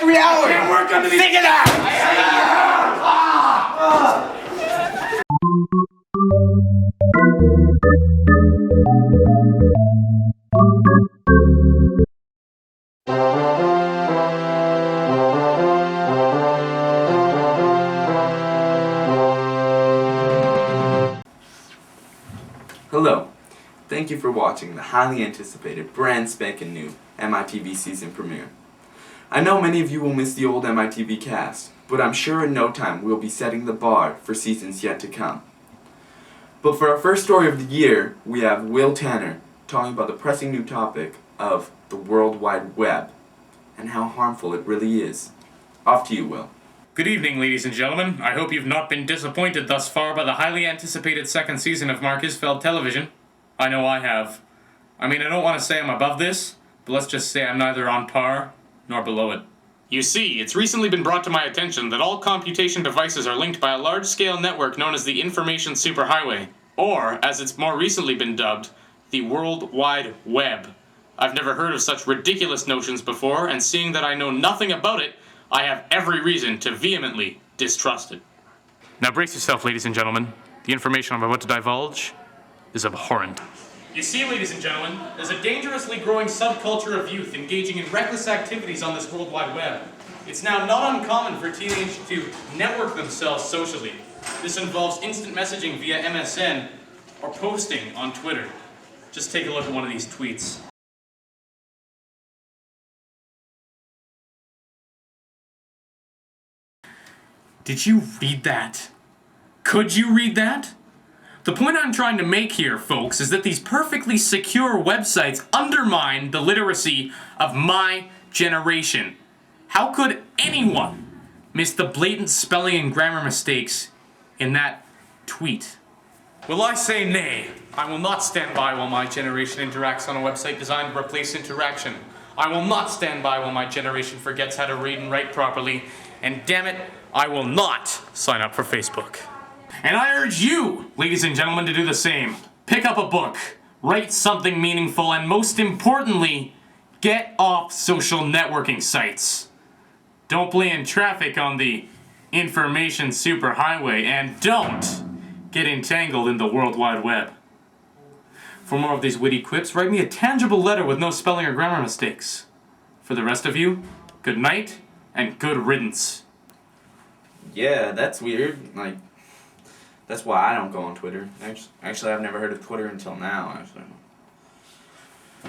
reality. Can't work under these. Figure it out. Hello, thank you for watching the highly anticipated, brand spanking new MITV season premiere. I know many of you will miss the old MITV cast, but I'm sure in no time we'll be setting the bar for seasons yet to come. But for our first story of the year, we have Will Tanner talking about the pressing new topic of the World Wide Web and how harmful it really is. Off to you, Will. Good evening, ladies and gentlemen. I hope you've not been disappointed thus far by the highly anticipated second season of Mark Isfeld Television. I know I have. I mean, I don't want to say I'm above this, but let's just say I'm neither on par nor below it. You see, it's recently been brought to my attention that all computation devices are linked by a large-scale network known as the Information Superhighway, or, as it's more recently been dubbed, the World Wide Web. I've never heard of such ridiculous notions before, and seeing that I know nothing about it, I have every reason to vehemently distrust it. Now brace yourself, ladies and gentlemen. The information I'm about to divulge is abhorrent. You see, ladies and gentlemen, there's a dangerously growing subculture of youth engaging in reckless activities on this World Wide Web. It's now not uncommon for teenagers to network themselves socially. This involves instant messaging via MSN or posting on Twitter. Just take a look at one of these tweets. Did you read that? Could you read that? The point I'm trying to make here, folks, is that these perfectly secure websites undermine the literacy of my generation. How could anyone miss the blatant spelling and grammar mistakes in that tweet? Well, I say nay. I will not stand by while my generation interacts on a website designed to replace interaction. I will not stand by while my generation forgets how to read and write properly. And damn it, I will not sign up for Facebook. And I urge you, ladies and gentlemen, to do the same. Pick up a book, write something meaningful, and most importantly, get off social networking sites. Don't play in traffic on the information superhighway, and don't get entangled in the World Wide Web. For more of these witty quips, write me a tangible letter with no spelling or grammar mistakes. For the rest of you, good night and good riddance. Yeah, that's weird. That's why I don't go on Twitter. Actually, I've never heard of Twitter until now, actually.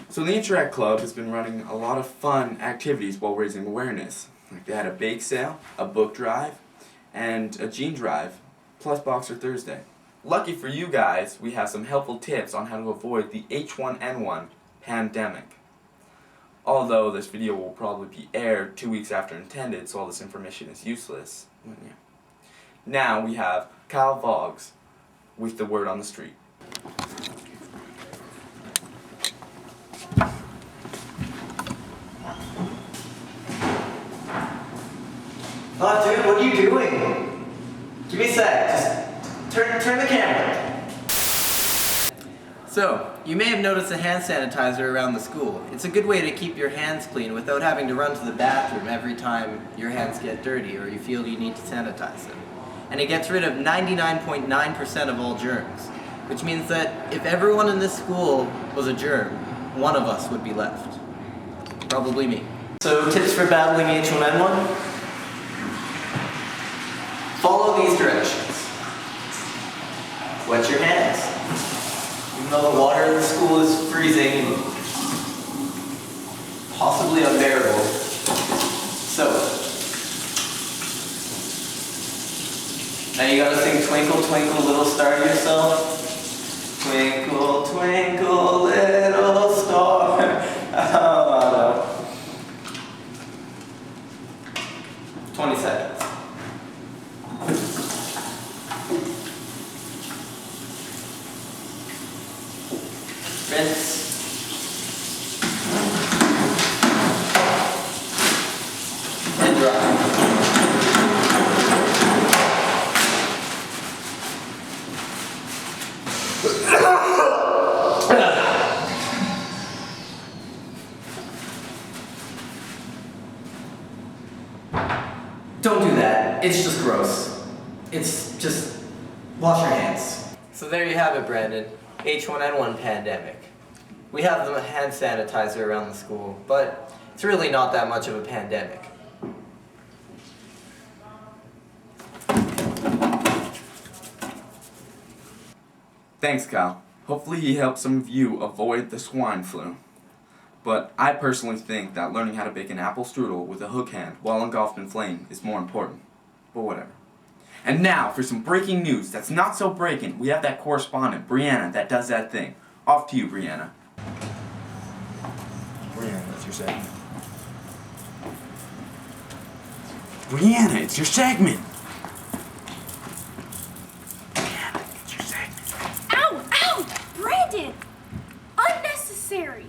So the Interact Club has been running a lot of fun activities while raising awareness. Like they had a bake sale, a book drive, and a jean drive, plus Boxer Thursday. Lucky for you guys, we have some helpful tips on how to avoid the H1N1 pandemic. Although this video will probably be aired 2 weeks after intended, so all this information is useless. Yeah. Now we have Kyle Voggs with the word on the street. Oh, dude, what are you doing? Give me a sec. Just turn the camera. So, you may have noticed a hand sanitizer around the school. It's a good way to keep your hands clean without having to run to the bathroom every time your hands get dirty or you feel you need to sanitize them. And it gets rid of 99.9% of all germs, which means that if everyone in this school was a germ, one of us would be left. Probably me. So, tips for battling H1N1? Follow these directions. Wet your hands. Even though the water in the school is freezing and possibly unbearable. So, now you gotta sing Twinkle, Twinkle, Little Star to yourself. Twinkle, twinkle, little star. Oh, no. 20 seconds. Rinse. And dry. Don't do that. It's just gross. It's just wash your hands. So there you have it, Brandon. H1N1 pandemic. We have the hand sanitizer around the school, but it's really not that much of a pandemic. Thanks, Kyle. Hopefully he helped some of you avoid the swine flu. But I personally think that learning how to bake an apple strudel with a hook hand while engulfed in flame is more important. But whatever. And now for some breaking news that's not so breaking. We have that correspondent, Brianna, that does that thing. Off to you, Brianna. Brianna, it's your segment. Brianna, it's your segment. Brianna, it's your segment. Ow! Ow! Brandon! Unnecessary!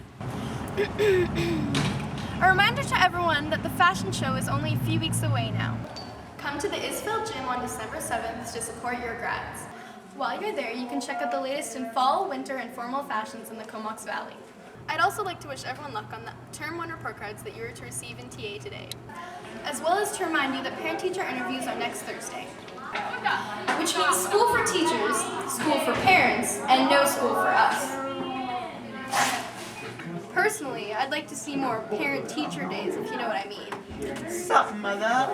A reminder to everyone that the fashion show is only a few weeks away now. Come to the Isfeld Gym on December 7th to support your grads. While you're there, you can check out the latest in fall, winter, and formal fashions in the Comox Valley. I'd also like to wish everyone luck on the Term 1 report cards that you are to receive in TA today, as well as to remind you that parent-teacher interviews are next Thursday, which means school for teachers, school for parents, and no school for us. Personally, I'd like to see more parent-teacher days, if you know what I mean. Something like that.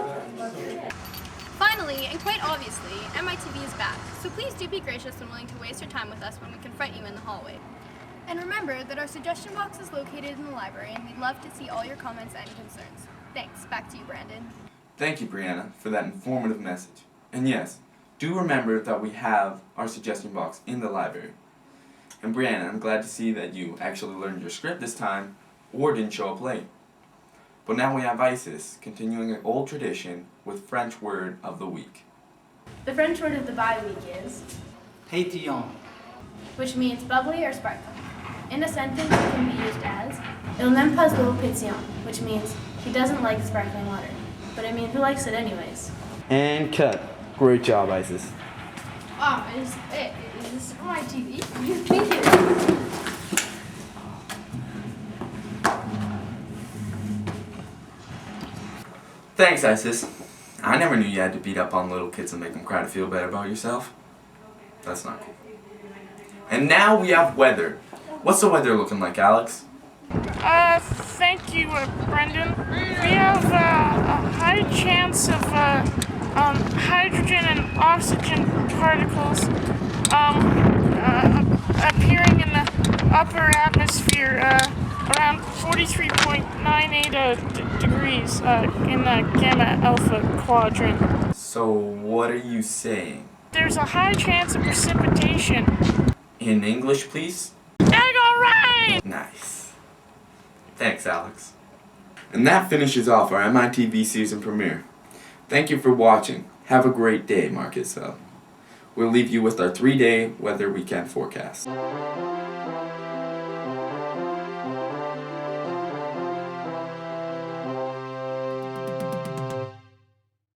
Finally, and quite obviously, MITV is back, so please do be gracious and willing to waste your time with us when we confront you in the hallway. And remember that our suggestion box is located in the library, and we'd love to see all your comments and concerns. Thanks. Back to you, Brandon. Thank you, Brianna, for that informative message. And yes, do remember that we have our suggestion box in the library. And Brianna, I'm glad to see that you actually learned your script this time, or didn't show up late. But now we have Isis, continuing an old tradition with French word of the week. The French word of the bye-week is Pétillant. which means bubbly or sparkling. In a sentence, it can be used as Il n'aime pas l'eau pétillante, which means he doesn't like sparkling water. But I mean, who likes it anyways? And cut. Great job, Isis. Is this my TV? You think it is? Thanks, Isis. I never knew you had to beat up on little kids and make them cry to feel better about yourself. That's not cool. And now we have weather. What's the weather looking like, Alex? Thank you, Brendan. We have a high chance of hydrogen and oxygen particles appearing in the upper atmosphere around 43.98 degrees in the Gamma Alpha quadrant. So, what are you saying? There's a high chance of precipitation. In English, please? Egg alright! Nice. Thanks, Alex. And that finishes off our MITV season premiere. Thank you for watching. Have a great day, Marcus. We'll leave you with our 3-day weather weekend forecast.